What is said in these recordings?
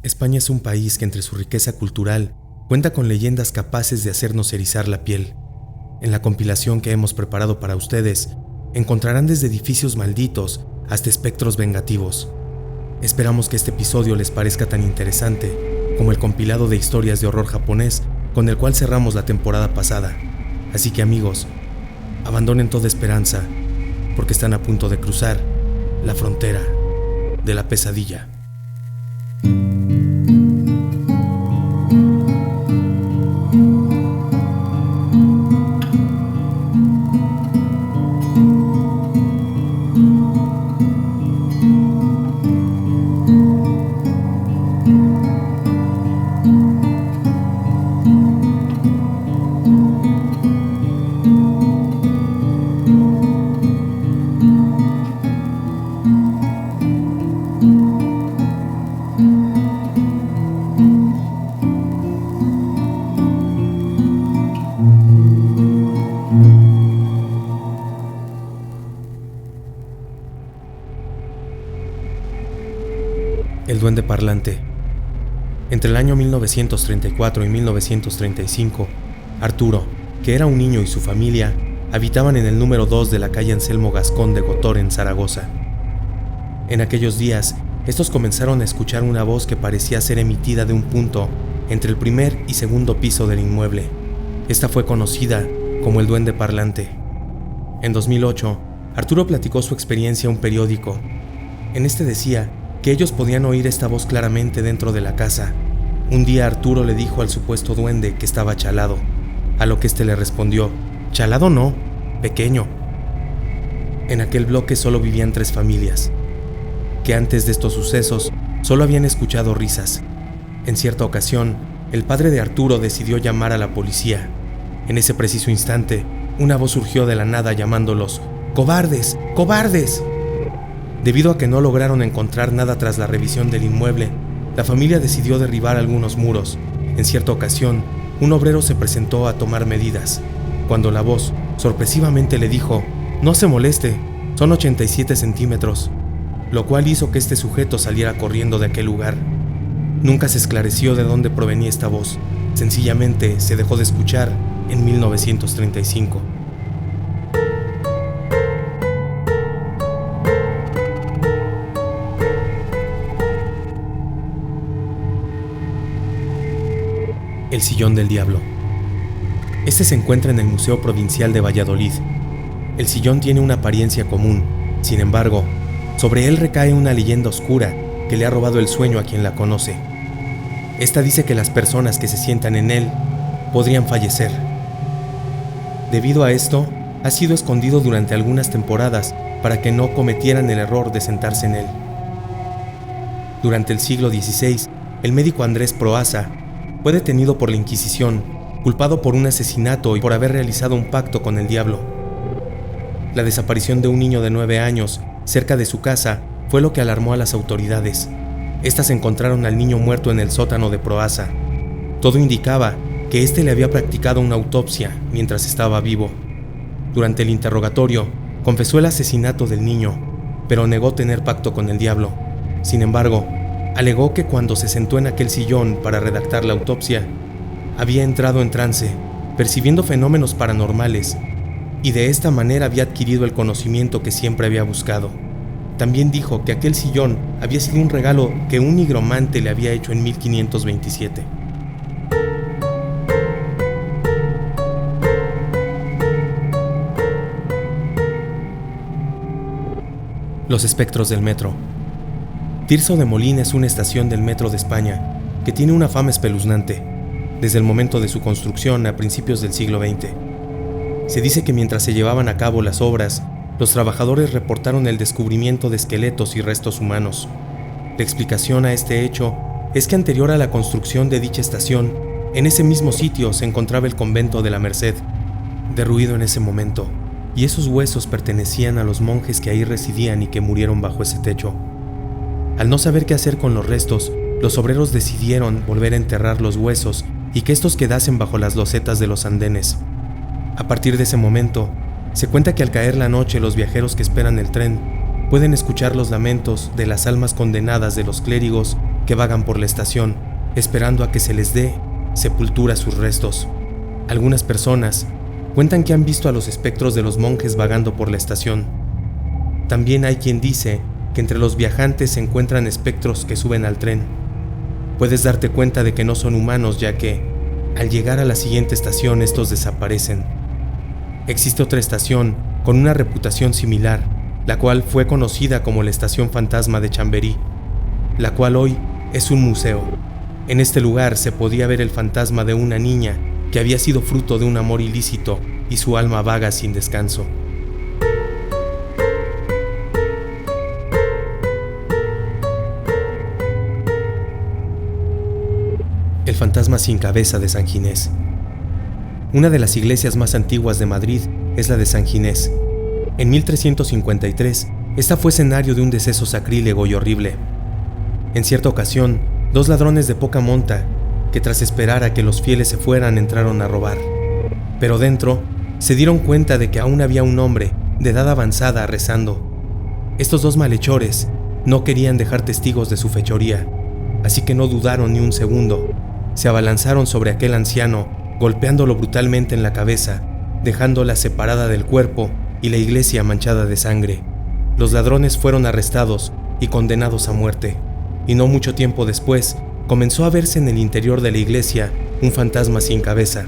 España es un país que entre su riqueza cultural cuenta con leyendas capaces de hacernos erizar la piel. En la compilación que hemos preparado para ustedes, encontrarán desde edificios malditos hasta espectros vengativos. Esperamos que este episodio les parezca tan interesante como el compilado de historias de horror japonés con el cual cerramos la temporada pasada. Así que amigos, abandonen toda esperanza, porque están a punto de cruzar la frontera de la pesadilla. El duende parlante. Entre el año 1934 y 1935, Arturo, que era un niño, y su familia habitaban en el número 2 de la calle Anselmo Gascón de Gotor en Zaragoza. En aquellos días, estos comenzaron a escuchar una voz que parecía ser emitida de un punto entre el primer y segundo piso del inmueble. Esta fue conocida como el duende parlante. En 2008, Arturo platicó su experiencia a un periódico. En este decía que ellos podían oír esta voz claramente dentro de la casa. Un día Arturo le dijo al supuesto duende que estaba chalado, a lo que este le respondió: «Chalado no, pequeño». En aquel bloque solo vivían 3 familias, que antes de estos sucesos solo habían escuchado risas. En cierta ocasión, el padre de Arturo decidió llamar a la policía. En ese preciso instante, una voz surgió de la nada llamándolos: «¡Cobardes! ¡Cobardes!». Debido a que no lograron encontrar nada tras la revisión del inmueble, la familia decidió derribar algunos muros. En cierta ocasión, un obrero se presentó a tomar medidas, cuando la voz sorpresivamente le dijo: «No se moleste, son 87 centímetros», lo cual hizo que este sujeto saliera corriendo de aquel lugar. Nunca se esclareció de dónde provenía esta voz, sencillamente se dejó de escuchar en 1935. El Sillón del Diablo. Este se encuentra en el Museo Provincial de Valladolid. El sillón tiene una apariencia común, sin embargo, sobre él recae una leyenda oscura que le ha robado el sueño a quien la conoce. Esta dice que las personas que se sientan en él podrían fallecer. Debido a esto, ha sido escondido durante algunas temporadas para que no cometieran el error de sentarse en él. Durante el siglo XVI, el médico Andrés Proaza fue detenido por la Inquisición, culpado por un asesinato y por haber realizado un pacto con el diablo. La desaparición de un niño de 9 años cerca de su casa fue lo que alarmó a las autoridades. Estas encontraron al niño muerto en el sótano de Proaza. Todo indicaba que éste le había practicado una autopsia mientras estaba vivo. Durante el interrogatorio, confesó el asesinato del niño, pero negó tener pacto con el diablo. Sin embargo, alegó que cuando se sentó en aquel sillón para redactar la autopsia, había entrado en trance, percibiendo fenómenos paranormales, y de esta manera había adquirido el conocimiento que siempre había buscado. También dijo que aquel sillón había sido un regalo que un nigromante le había hecho en 1527. Los espectros del metro. Tirso de Molina es una estación del metro de España que tiene una fama espeluznante desde el momento de su construcción a principios del siglo XX. Se dice que mientras se llevaban a cabo las obras, los trabajadores reportaron el descubrimiento de esqueletos y restos humanos. La explicación a este hecho es que anterior a la construcción de dicha estación, en ese mismo sitio se encontraba el convento de la Merced, derruido en ese momento, y esos huesos pertenecían a los monjes que ahí residían y que murieron bajo ese techo. Al no saber qué hacer con los restos, los obreros decidieron volver a enterrar los huesos y que estos quedasen bajo las losetas de los andenes. A partir de ese momento, se cuenta que al caer la noche los viajeros que esperan el tren pueden escuchar los lamentos de las almas condenadas de los clérigos que vagan por la estación, esperando a que se les dé sepultura a sus restos. Algunas personas cuentan que han visto a los espectros de los monjes vagando por la estación. También hay quien dice que entre los viajantes se encuentran espectros que suben al tren. Puedes darte cuenta de que no son humanos, ya que, al llegar a la siguiente estación, estos desaparecen. Existe otra estación con una reputación similar, la cual fue conocida como la Estación Fantasma de Chamberí, la cual hoy es un museo. En este lugar se podía ver el fantasma de una niña que había sido fruto de un amor ilícito y su alma vaga sin descanso. El fantasma sin cabeza de San Ginés. Una de las iglesias más antiguas de Madrid es la de San Ginés. En 1353, esta fue escenario de un deceso sacrílego y horrible. En cierta ocasión, 2 ladrones de poca monta, que tras esperar a que los fieles se fueran, entraron a robar. Pero dentro, se dieron cuenta de que aún había un hombre de edad avanzada rezando. Estos 2 malhechores no querían dejar testigos de su fechoría, así que no dudaron ni un segundo. Se abalanzaron sobre aquel anciano, golpeándolo brutalmente en la cabeza, dejándola separada del cuerpo y la iglesia manchada de sangre. Los ladrones fueron arrestados y condenados a muerte, y no mucho tiempo después comenzó a verse en el interior de la iglesia un fantasma sin cabeza.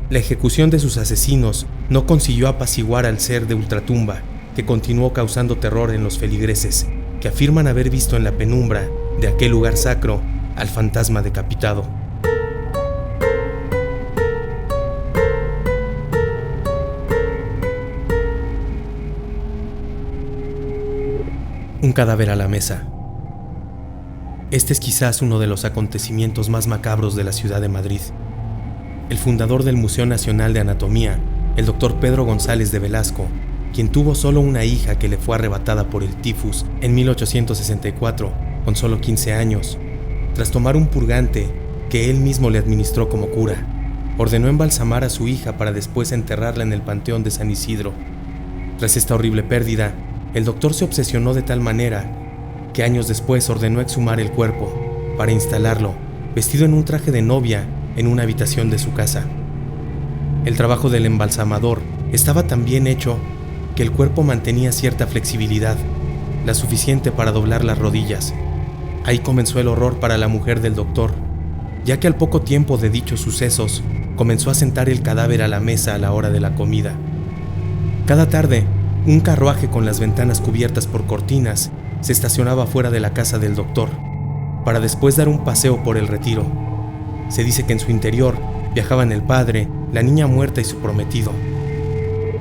La ejecución de sus asesinos no consiguió apaciguar al ser de ultratumba, que continuó causando terror en los feligreses, que afirman haber visto en la penumbra de aquel lugar sacro al fantasma decapitado. Un cadáver a la mesa. Este es quizás uno de los acontecimientos más macabros de la ciudad de Madrid. El fundador del Museo Nacional de Anatomía, el doctor Pedro González de Velasco, quien tuvo solo una hija que le fue arrebatada por el tifus en 1864, con solo 15 años, tras tomar un purgante que él mismo le administró como cura, ordenó embalsamar a su hija para después enterrarla en el Panteón de San Isidro. Tras esta horrible pérdida, el doctor se obsesionó de tal manera que años después ordenó exhumar el cuerpo para instalarlo, vestido en un traje de novia, en una habitación de su casa. El trabajo del embalsamador estaba tan bien hecho que el cuerpo mantenía cierta flexibilidad, la suficiente para doblar las rodillas. Ahí comenzó el horror para la mujer del doctor, ya que al poco tiempo de dichos sucesos comenzó a sentar el cadáver a la mesa a la hora de la comida. Cada tarde, un carruaje con las ventanas cubiertas por cortinas se estacionaba fuera de la casa del doctor, para después dar un paseo por el retiro. Se dice que en su interior viajaban el padre, la niña muerta y su prometido.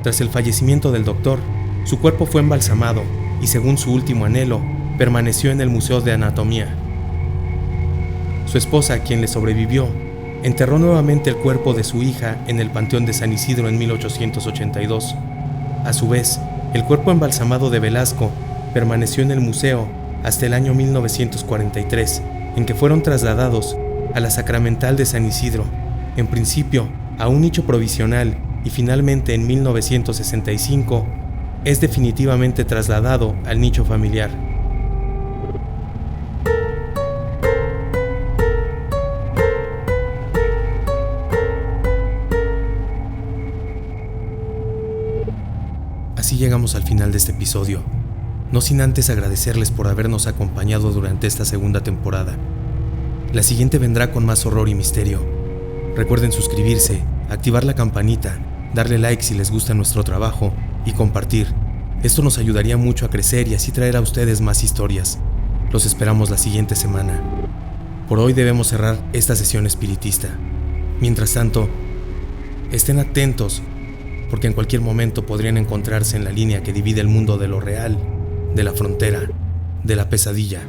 Tras el fallecimiento del doctor, su cuerpo fue embalsamado y, según su último anhelo, permaneció en el Museo de Anatomía. Su esposa, quien le sobrevivió, enterró nuevamente el cuerpo de su hija en el Panteón de San Isidro en 1882. A su vez, el cuerpo embalsamado de Velasco permaneció en el museo hasta el año 1943, en que fueron trasladados a la Sacramental de San Isidro, en principio a un nicho provisional, y finalmente en 1965 es definitivamente trasladado al nicho familiar. Así llegamos al final de este episodio, no sin antes agradecerles por habernos acompañado durante esta segunda temporada. La siguiente vendrá con más horror y misterio. Recuerden suscribirse, activar la campanita, darle like si les gusta nuestro trabajo y compartir. Esto nos ayudaría mucho a crecer y así traer a ustedes más historias. Los esperamos la siguiente semana. Por hoy debemos cerrar esta sesión espiritista. Mientras tanto, estén atentos, porque en cualquier momento podrían encontrarse en la línea que divide el mundo de lo real, de la frontera, de la pesadilla.